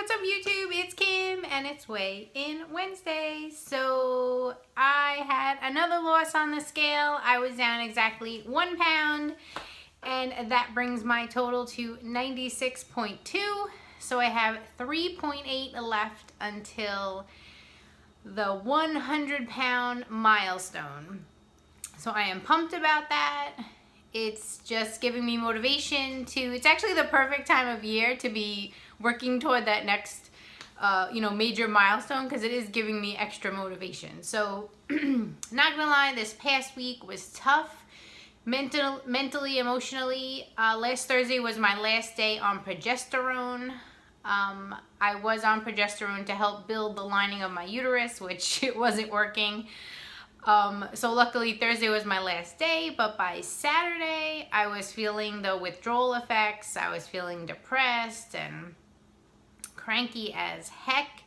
What's up, YouTube? It's Kim and it's Weigh In Wednesday. So I had another loss on the scale. I was down exactly 1 pound, and that brings my total to 96.2. So I have 3.8 left until the 100-pound milestone. So I am pumped about that. It's just giving me motivation it's actually the perfect time of year to be working toward that next, major milestone, because it is giving me extra motivation. So, not gonna lie, this past week was tough, mentally, emotionally. Last Thursday was my last day on progesterone. I was on progesterone to help build the lining of my uterus, which it wasn't working. So luckily Thursday was my last day, but by Saturday I was feeling the withdrawal effects. I was feeling depressed and cranky as heck,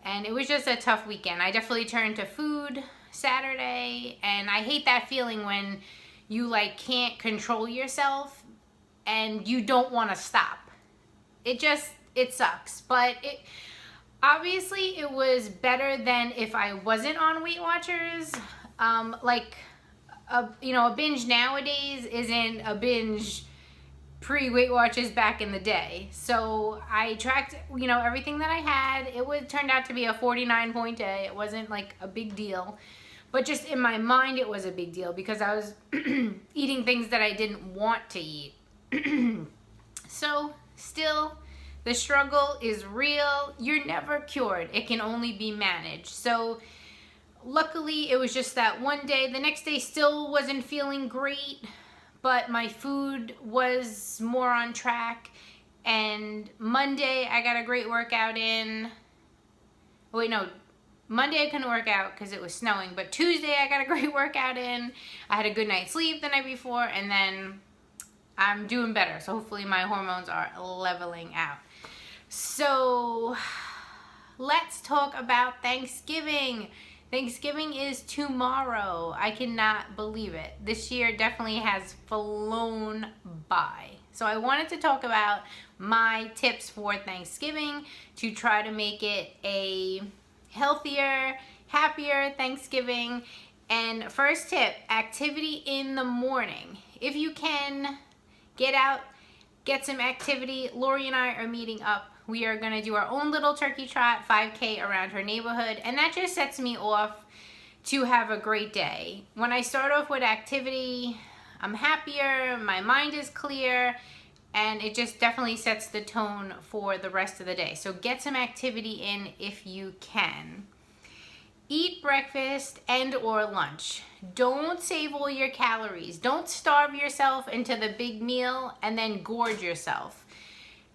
and it was just a tough weekend. I definitely turned to food Saturday, and I hate that feeling when you can't control yourself and you don't want to stop. It sucks, but obviously, it was better than if I wasn't on Weight Watchers. A binge nowadays isn't a binge pre-Weight Watchers back in the day. So I tracked, everything that I had. Turned out to be a 49-point day. It wasn't a big deal. But just in my mind, it was a big deal because I was eating things that I didn't want to eat. So, still, the struggle is real. You're never cured. It can only be managed. So luckily it was just that one day. The next day still wasn't feeling great, but my food was more on track. And Monday I got a great workout in. Monday I couldn't work out because it was snowing, but Tuesday I got a great workout in. I had a good night's sleep the night before, and then I'm doing better. So hopefully my hormones are leveling out. So let's talk about Thanksgiving. Thanksgiving is tomorrow. I cannot believe it. This year definitely has flown by. So I wanted to talk about my tips for Thanksgiving to try to make it a healthier, happier Thanksgiving. And first tip, activity in the morning. If you can, get out, get some activity. Lori and I are meeting up. We are going to do our own little turkey trot, 5K around her neighborhood, and that just sets me off to have a great day. When I start off with activity, I'm happier, my mind is clear, and it just definitely sets the tone for the rest of the day. So get some activity in if you can. Eat breakfast and or lunch. Don't save all your calories. Don't starve yourself into the big meal and then gorge yourself.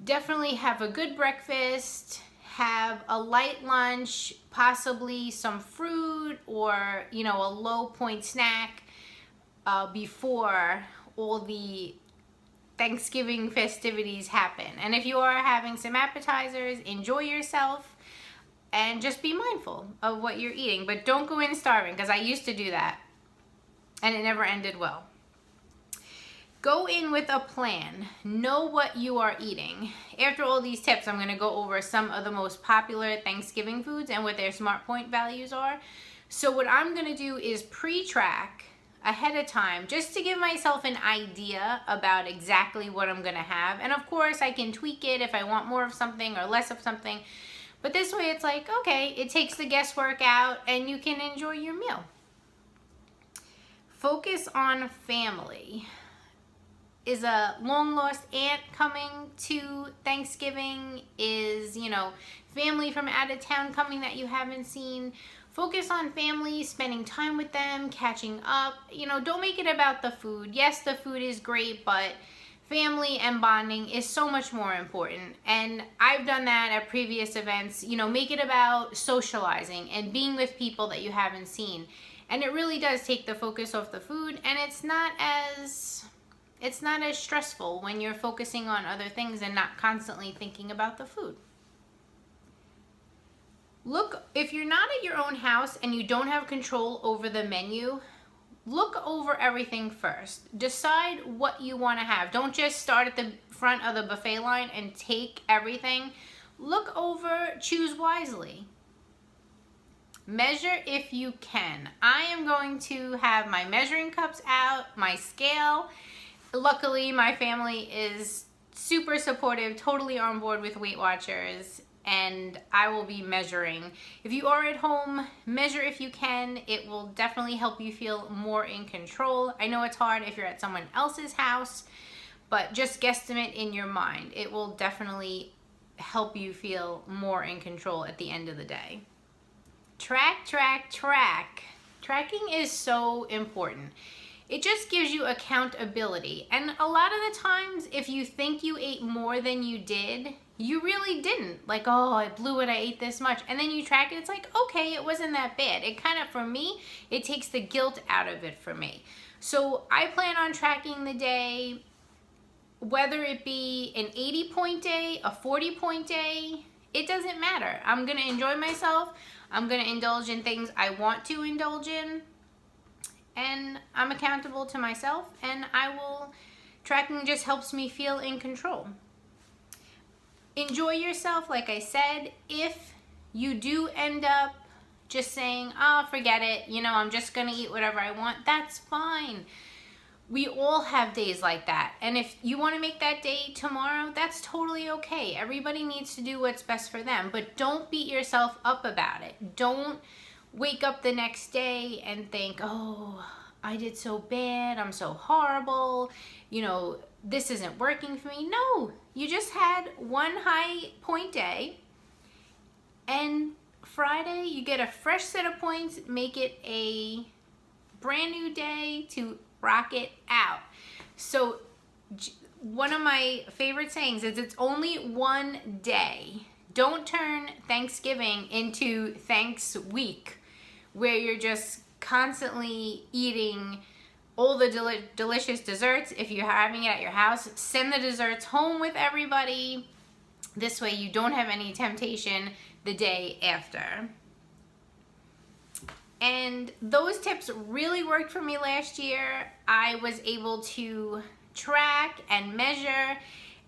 Definitely have a good breakfast, have a light lunch, possibly some fruit or, a low point snack before all the Thanksgiving festivities happen. And if you are having some appetizers, enjoy yourself. And just be mindful of what you're eating. But don't go in starving, because I used to do that. And it never ended well. Go in with a plan. Know what you are eating. After all these tips, I'm going to go over some of the most popular Thanksgiving foods and what their SmartPoint values are. So what I'm going to do is pre-track ahead of time, just to give myself an idea about exactly what I'm going to have. And of course, I can tweak it if I want more of something or less of something. But this way it's okay, it takes the guesswork out and you can enjoy your meal. Focus on family. Is a long lost aunt coming to Thanksgiving? Is, family from out of town coming that you haven't seen? Focus on family, spending time with them, catching up. Don't make it about the food. Yes, the food is great, but family and bonding is so much more important. And I've done that at previous events. Make it about socializing and being with people that you haven't seen. And it really does take the focus off the food, and it's not as stressful when you're focusing on other things and not constantly thinking about the food. Look, if you're not at your own house and you don't have control over the menu, look over everything first. Decide what you want to have. Don't just start at the front of the buffet line and take everything. Look over, choose wisely. Measure if you can. I am going to have my measuring cups out, my scale. Luckily, my family is super supportive, totally on board with Weight Watchers, and I will be measuring. If you are at home, measure if you can. It will definitely help you feel more in control. I know it's hard if you're at someone else's house, but just guesstimate in your mind. It will definitely help you feel more in control at the end of the day. Track, track, track. Tracking is so important. It just gives you accountability. And a lot of the times, if you think you ate more than you did, you really didn't. Like, oh, I blew it, I ate this much. And then you track it, it's like, okay, it wasn't that bad. It kind of, for me, it takes the guilt out of it for me. So I plan on tracking the day, whether it be an 80-point day, a 40-point day, it doesn't matter. I'm gonna enjoy myself. I'm gonna indulge in things I want to indulge in. And I'm accountable to myself, and tracking just helps me feel in control. Enjoy yourself, like I said. If you do end up just saying, oh, forget it, I'm just gonna eat whatever I want, that's fine. We all have days like that. And if you want to make that day tomorrow, that's totally okay. Everybody needs to do what's best for them, but don't beat yourself up about it. Don't wake up the next day and think, oh, I did so bad, I'm so horrible, this isn't working for me. No, you just had one high point day, and Friday you get a fresh set of points, make it a brand new day to rock it out. So one of my favorite sayings is, it's only one day. Don't turn Thanksgiving into Thanks Week, where you're just constantly eating all the delicious desserts. If you're having it at your house, send the desserts home with everybody. This way you don't have any temptation the day after. And those tips really worked for me last year. I was able to track and measure,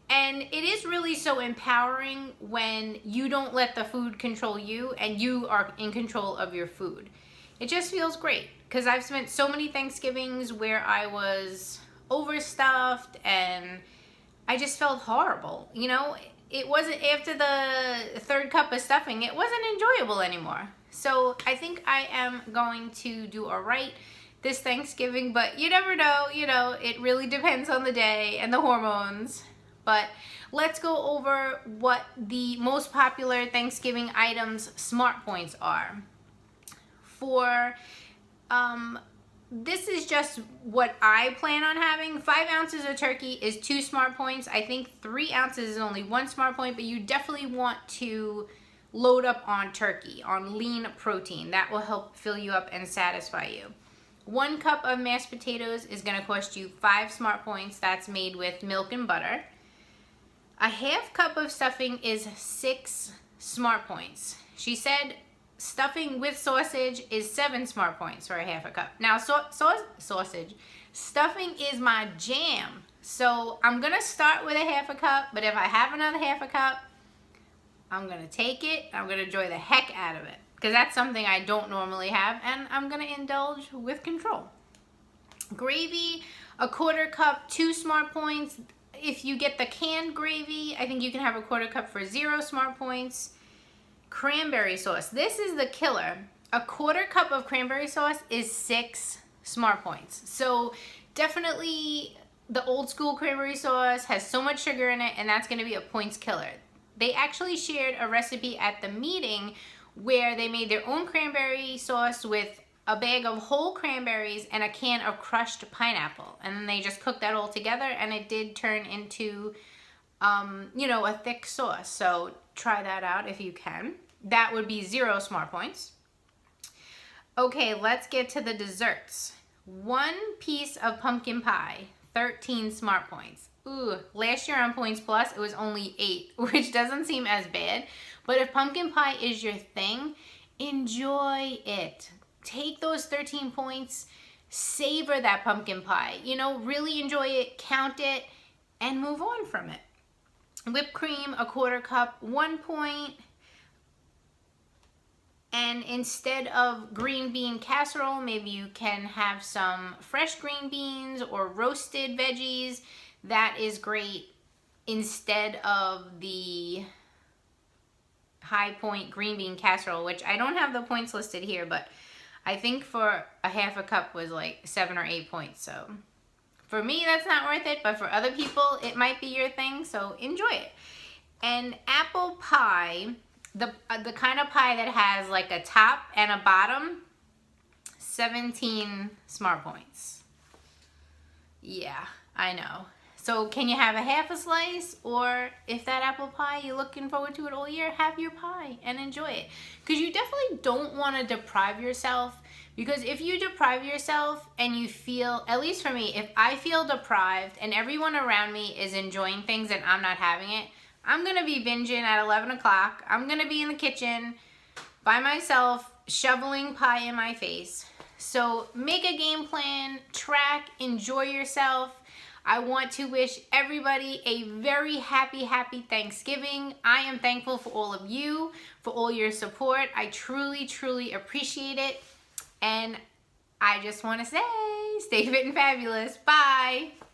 and it is really so empowering when you don't let the food control you and you are in control of your food. It just feels great, because I've spent so many Thanksgivings where I was overstuffed and I just felt horrible. It wasn't, after the third cup of stuffing, it wasn't enjoyable anymore. So I think I am going to do all right this Thanksgiving, but you never know, it really depends on the day and the hormones. But let's go over what the most popular Thanksgiving items SmartPoints are. This is just what I plan on having. 5 ounces of turkey is 2 SmartPoints. I think 3 ounces is only 1 SmartPoint, but you definitely want to load up on turkey, on lean protein. That will help fill you up and satisfy you. 1 cup of mashed potatoes is going to cost you 5 SmartPoints. That's made with milk and butter. A half cup of stuffing is 6 SmartPoints. She said stuffing with sausage is 7 SmartPoints for a half a cup. Now, sausage, stuffing is my jam. So I'm going to start with a half a cup, but if I have another half a cup, I'm going to take it. I'm going to enjoy the heck out of it, because that's something I don't normally have, and I'm going to indulge with control. Gravy, a 1/4 cup, 2 SmartPoints. If you get the canned gravy, I think you can have a 1/4 cup for 0 SmartPoints. Cranberry sauce. This is the killer. A 1/4 cup of cranberry sauce is 6 SmartPoints. So definitely the old school cranberry sauce has so much sugar in it, and that's going to be a points killer. They actually shared a recipe at the meeting where they made their own cranberry sauce with a bag of whole cranberries and a can of crushed pineapple. And then they just cooked that all together, and it did turn into, a thick sauce. So try that out if you can. That would be 0 SmartPoints. Okay, let's get to the desserts. 1 piece of pumpkin pie, 13 SmartPoints. Ooh, last year on Points Plus, it was only 8, which doesn't seem as bad. But if pumpkin pie is your thing, enjoy it. Take those 13 points, savor that pumpkin pie. Really enjoy it, count it, and move on from it. whipped cream, a 1/4 cup, 1 point. And instead of green bean casserole, maybe you can have some fresh green beans or roasted veggies. That is great instead of the High Point green bean casserole, which I don't have the points listed here, but I think for a 1/2 cup was like 7 or 8 points. So for me, that's not worth it, but for other people, it might be your thing, so enjoy it. And apple pie, the kind of pie that has like a top and a bottom, 17 SmartPoints. Yeah, I know. So can you have a 1/2 slice, or if that apple pie, you're looking forward to it all year, have your pie and enjoy it. Because you definitely don't want to deprive yourself, because if you deprive yourself and you feel, at least for me, if I feel deprived and everyone around me is enjoying things and I'm not having it, I'm going to be binging at 11 o'clock. I'm going to be in the kitchen by myself, shoveling pie in my face. So make a game plan, track, enjoy yourself. I want to wish everybody a very happy Thanksgiving. I am thankful for all of you, for all your support. I truly appreciate it. And I just want to say, stay fit and fabulous. Bye.